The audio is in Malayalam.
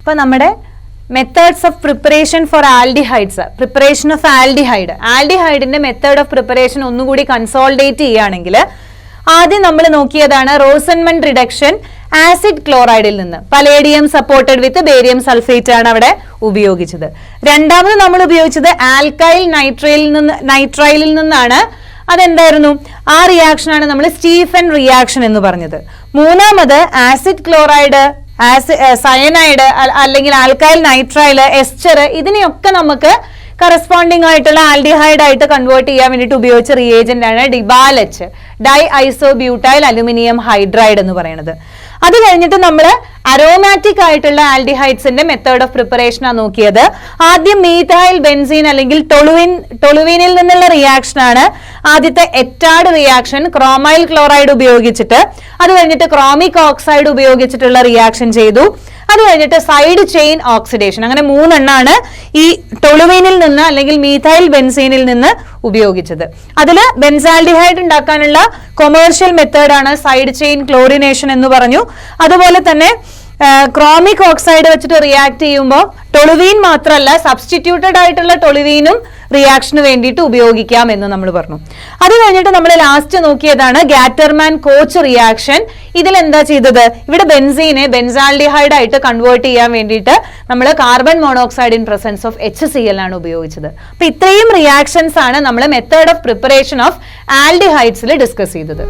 ഇപ്പൊ നമ്മുടെ methods of preparation for aldehydes, preparation of ആൽഡിഹൈഡിന്റെ മെത്തേഡ് ഓഫ് പ്രിപ്പറേഷൻ ഒന്നുകൂടി കൺസോൾഡേറ്റ് ചെയ്യുകയാണെങ്കിൽ ആദ്യം നമ്മൾ നോക്കിയതാണ് റോസൻമണ്ട് റിഡക്ഷൻ ആസിഡ് ക്ലോറൈഡിൽ നിന്ന്. Palladium supported with barium sulphate ആണ് അവിടെ ഉപയോഗിച്ചത്. രണ്ടാമത് നമ്മൾ ഉപയോഗിച്ചത് ആൽക്കൈൽ നൈട്രൈലിൽ നിന്നാണ്. അതെന്തായിരുന്നു? ആ റിയാക്ഷൻ ആണ് നമ്മൾ സ്റ്റീഫൻ റിയാക്ഷൻ എന്ന് പറഞ്ഞത്. മൂന്നാമത് ആസിഡ് ക്ലോറൈഡ്, സയനൈഡ് അല്ലെങ്കിൽ ആൽക്കൈൽ നൈട്രൈൽ, എസ്റ്റർ, ഇതിനെയൊക്കെ നമുക്ക് കറസ്പോണ്ടിങ് ആയിട്ടുള്ള ആൽഡിഹൈഡ് ആയിട്ട് കൺവേർട്ട് ചെയ്യാൻ വേണ്ടിയിട്ട് ഉപയോഗിച്ച റിയേജന്റ് ആണ് DIBAL H, di isobutyl aluminium hydride എന്ന് പറയുന്നത്. അത് കഴിഞ്ഞിട്ട് നമ്മൾ അരോമാറ്റിക് ആയിട്ടുള്ള ആൽഡിഹൈഡ്സിന്റെ മെത്തേഡ് ഓഫ് പ്രിപ്പറേഷൻ ആണ് നോക്കിയത്. ആദ്യം മീഥൈൽ ബെൻസീൻ അല്ലെങ്കിൽ ടൊളുവീനിൽ നിന്നുള്ള റിയാക്ഷൻ ആണ് ആദ്യത്തെ എറ്റാഡ് റിയാക്ഷൻ, ക്രോമൈൽ ക്ലോറൈഡ് ഉപയോഗിച്ചിട്ട്. അത് കഴിഞ്ഞിട്ട് ക്രോമിക് ഓക്സൈഡ് ഉപയോഗിച്ചിട്ടുള്ള റിയാക്ഷൻ ചെയ്തു. അത് കഴിഞ്ഞിട്ട് സൈഡ് ചെയിൻ ഓക്സിഡേഷൻ. അങ്ങനെ 3 എണ്ണാണ് ഈ ടൊളുവീനിൽ നിന്ന് അല്ലെങ്കിൽ മീഥൈൽ ബെൻസീനിൽ നിന്ന് ഉപയോഗിച്ചത്. അതിൽ ബെൻസാൽഡിഹൈഡ് ഉണ്ടാക്കാനുള്ള കൊമേഴ്ഷ്യൽ മെത്തേഡാണ് സൈഡ് ചെയിൻ ക്ലോറിനേഷൻ എന്ന് പറഞ്ഞു. അതുപോലെ തന്നെ ക്രോമിക് ഓക്സൈഡ് വെച്ചിട്ട് റിയാക്ട് ചെയ്യുമ്പോൾ ടൊളുവീൻ മാത്രമല്ല സബ്സ്റ്റിറ്റ്യൂട്ടഡ് ആയിട്ടുള്ള ടൊളുവീനും റിയാക്ഷന് വേണ്ടിയിട്ട് ഉപയോഗിക്കാം എന്ന് നമ്മൾ പറഞ്ഞു. അത് കഴിഞ്ഞിട്ട് നമ്മൾ ലാസ്റ്റ് നോക്കിയതാണ് ഗാറ്റർമാൻ കോച്ച് റിയാക്ഷൻ. ഇതിൽ എന്താ ചെയ്തത്? ഇവിടെ ബെൻസീനെ ബെൻസാൽഡിഹൈഡ് ആയിട്ട് കൺവേർട്ട് ചെയ്യാൻ വേണ്ടിയിട്ട് നമ്മൾ carbon monoxide in presence of HCl ആണ് ഉപയോഗിച്ചത്. അപ്പൊ ഇത്രയും റിയാക്ഷൻസ് ആണ് നമ്മൾ മെത്തേഡ് ഓഫ് പ്രിപ്പറേഷൻ ഓഫ് ആൽഡിഹൈഡ്സിൽ ഡിസ്കസ് ചെയ്തത്.